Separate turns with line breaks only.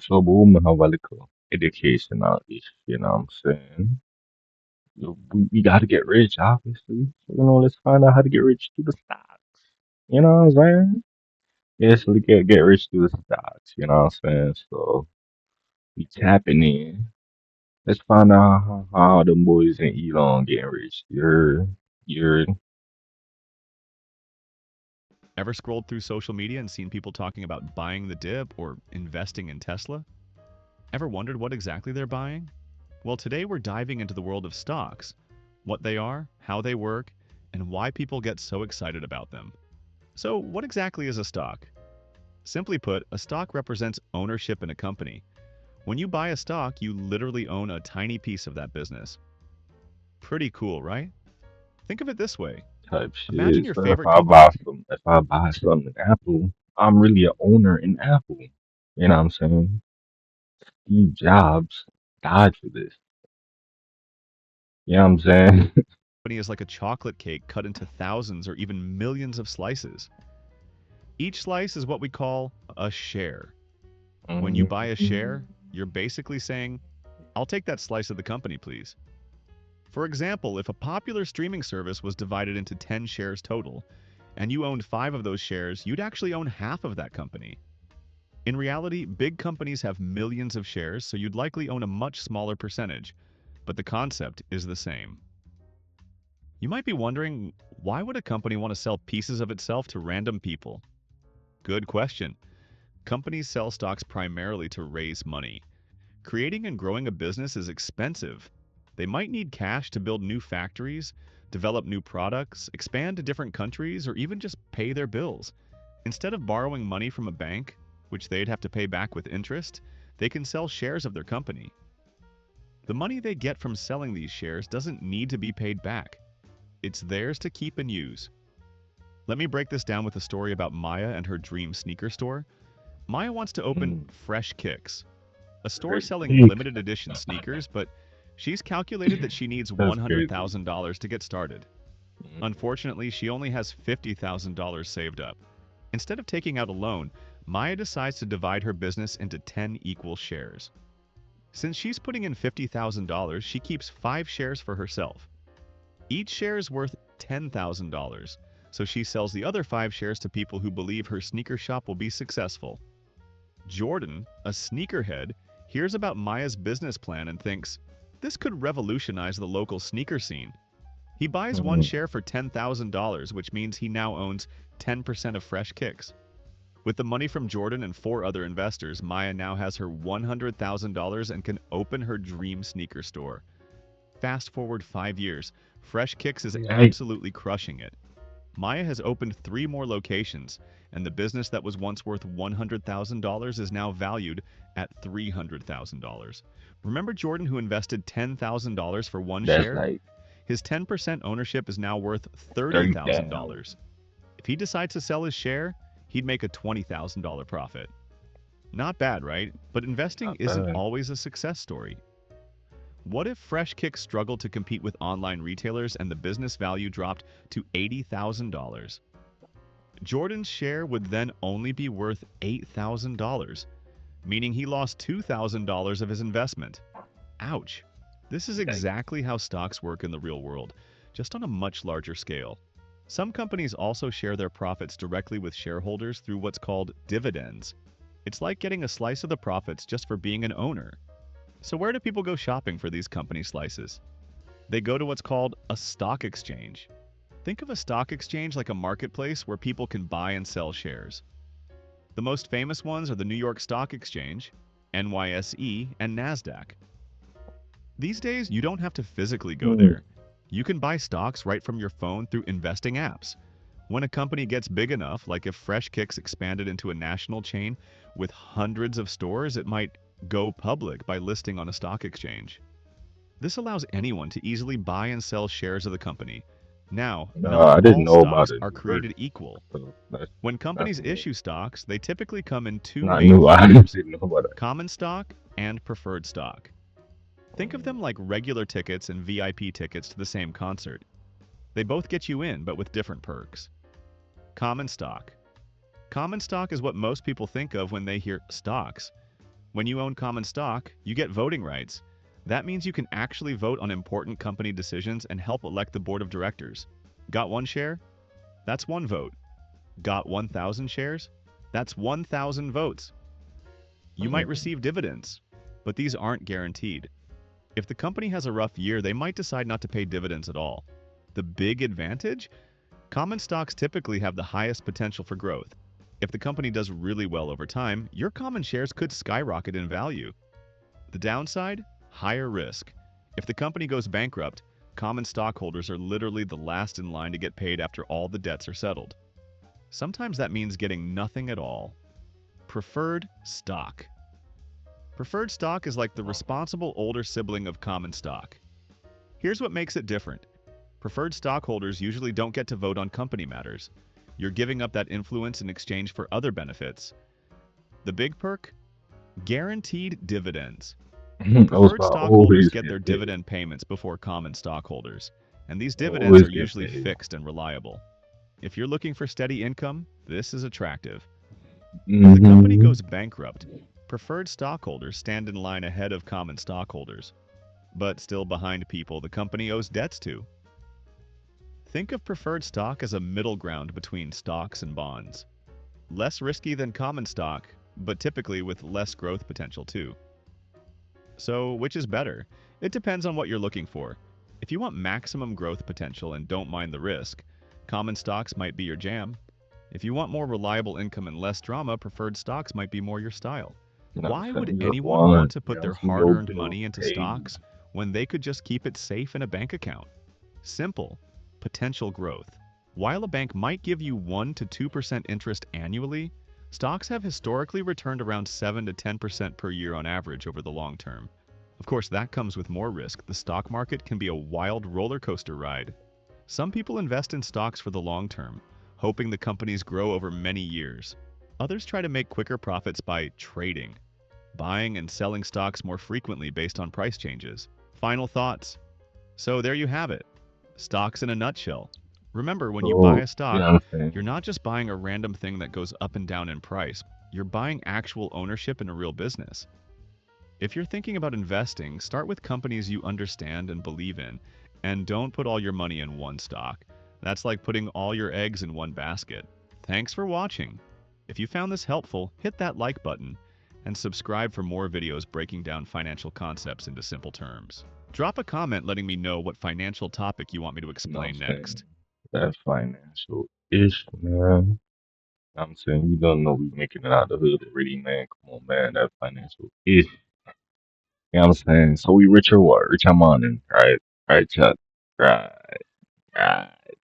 so boom, have a little educational ish, you know what I'm saying? We gotta get rich, obviously. So, let's find out how to get rich through the stocks. You know what I'm saying? Yes, we get rich through the stocks, you know what I'm saying? So we tapping in. Let's find out how them boys in Elon getting rich. You're
Ever scrolled through social media and seen people talking about buying the dip or investing in Tesla? Ever wondered what exactly they're buying? Well, today we're diving into the world of stocks, what they are, how they work, and why people get so excited about them. So, what exactly is a stock? Simply put, a stock represents ownership in a company. When you buy a stock, you literally own a tiny piece of that business. Pretty cool, right? Think of it this way.
type
Imagine
shit.
your
So if
favorite
I
company.
buy if I buy something in Apple, I'm really a owner in Apple. You know what I'm saying? Steve Jobs died for this. You know what I'm saying?
Company is like a chocolate cake cut into thousands or even millions of slices. Each slice is what we call a share. When you buy a share, you're basically saying, I'll take that slice of the company, please. For example, if a popular streaming service was divided into 10 shares total, and you owned 5 of those shares, you'd actually own half of that company. In reality, big companies have millions of shares, so you'd likely own a much smaller percentage, but the concept is the same. You might be wondering, why would a company want to sell pieces of itself to random people? Good question. Companies sell stocks primarily to raise money. Creating and growing a business is expensive. They might need cash to build new factories, develop new products, expand to different countries, or even just pay their bills. Instead of borrowing money from a bank, which they'd have to pay back with interest, they can sell shares of their company. The money they get from selling these shares doesn't need to be paid back. It's theirs to keep and use. Let me break this down with a story about Maya and her dream sneaker store. Maya wants to open Fresh Kicks, a store
Great
selling
take.
limited edition sneakers, but she's calculated that she needs
That's crazy.
$100,000 to get started. Unfortunately, she only has $50,000 saved up. Instead of taking out a loan, Maya decides to divide her business into 10 equal shares. Since she's putting in $50,000, she keeps 5 shares for herself. Each share is worth $10,000, so she sells the other 5 shares to people who believe her sneaker shop will be successful. Jordan, a sneakerhead, hears about Maya's business plan and thinks, this could revolutionize the local sneaker scene. He buys one
Mhm.
share for $10,000, which means he now owns 10% of Fresh Kicks. With the money from Jordan and 4 other investors, Maya now has her $100,000 and can open her dream sneaker store. Fast forward 5 years, Fresh Kicks is
Right.
absolutely crushing it. Maya has opened 3 more locations, and the business that was once worth $100,000 is now valued at $300,000. Remember Jordan who invested $10,000 for one
That's
share?
like
His 10% ownership is now worth
30,000.
$30,000. If he decides to sell his share, he'd make a $20,000 profit. Not bad, right? But investing
Not
isn't
bad.
always a success story. What if Fresh Kicks struggled to compete with online retailers and the business value dropped to $80,000? Jordan's share would then only be worth $8,000, meaning he lost $2,000 of his investment. Ouch. This is
Yikes.
exactly how stocks work in the real world, just on a much larger scale. Some companies also share their profits directly with shareholders through what's called dividends. It's like getting a slice of the profits just for being an owner. So, where do people go shopping for these company slices? They go to what's called a stock exchange. Think of a stock exchange like a marketplace where people can buy and sell shares. The most famous ones are the New York Stock Exchange, NYSE, and NASDAQ. These days, you don't have to physically go
Mm.
there. You can buy stocks right from your phone through investing apps. When a company gets big enough, like if Fresh Kicks expanded into a national chain with hundreds of stores, it might go public by listing on a stock exchange. This allows anyone to easily buy and sell shares of the company. Now, not
I didn't
all
know about
stocks
it.
are
New version.
created equal.
So
When
that's
companies
new.
issue stocks, they typically come in two
Not
main
new. I
flavors:
didn't know about it.
common stock and preferred stock. Think of them like regular tickets and VIP tickets to the same concert. They both get you in, but with different perks. Common stock. Common stock is what most people think of when they hear stocks. When you own common stock, you get voting rights. That means you can actually vote on important company decisions and help elect the board of directors. Got one share? That's one vote. Got 1,000 shares? That's 1,000 votes. You might
Mm-hmm.
receive dividends, but these aren't guaranteed. If the company has a rough year, they might decide not to pay dividends at all. The big advantage? Common stocks typically have the highest potential for growth. If the company does really well over time, your common shares could skyrocket in value. The downside? Higher risk. If the company goes bankrupt, common stockholders are literally the last in line to get paid after all the debts are settled. Sometimes that means getting nothing at all. Preferred stock. Preferred stock is like the responsible older sibling of common stock. Here's what makes it different. Preferred stockholders usually don't get to vote on company matters. You're giving up that influence in exchange for other benefits. The big perk? Guaranteed dividends.
Those
Preferred
will
stockholders
always
get their
get paid.
dividend payments before common stockholders, and these dividends
Always
are
get
usually
paid.
fixed and reliable. If you're looking for steady income, this is attractive. If the company
Mm-hmm.
goes bankrupt, preferred stockholders stand in line ahead of common stockholders, but still behind people the company owes debts to. Think of preferred stock as a middle ground between stocks and bonds. Less risky than common stock, but typically with less growth potential too. So, which is better? It depends on what you're looking for. If you want maximum growth potential and don't mind the risk, common stocks might be your jam. If you want more reliable income and less drama, preferred stocks might be more your style.
You know what I'm
Why would
saying? You just
anyone want
want,
to
you
put
know what I'm
their
saying,
hard
your
earned
bills
money into
paid.
stocks when they could just keep it safe in a bank account? Simple. Potential growth. While a bank might give you 1 to 2% interest annually, stocks have historically returned around 7 to 10% per year on average over the long term. Of course, that comes with more risk. The stock market can be a wild roller coaster ride. Some people invest in stocks for the long term, hoping the companies grow over many years. Others try to make quicker profits by trading, buying and selling stocks more frequently based on price changes. Final thoughts. So there you have it. Stocks in a nutshell. Remember, when you buy
So,
a
you
stock,
know what I'm
you're
saying?
not just buying a random thing that goes up and down in price. You're buying actual ownership in a real business. If you're thinking about investing, start with companies you understand and believe in, and don't put all your money in one stock. That's like putting all your eggs in one basket. Thanks for watching. If you found this helpful, hit that like button and subscribe for more videos breaking down financial concepts into simple terms. Drop a comment letting me know what financial topic you want me to
You know what I'm
explain
saying?
next.
That financial ish, man. I'm saying you don't know we making it out the hood already, man. Come on, man. That financial ish. You know what I'm saying? So we rich or what? Rich I'm on, right? Right, Chuck. Right. Right.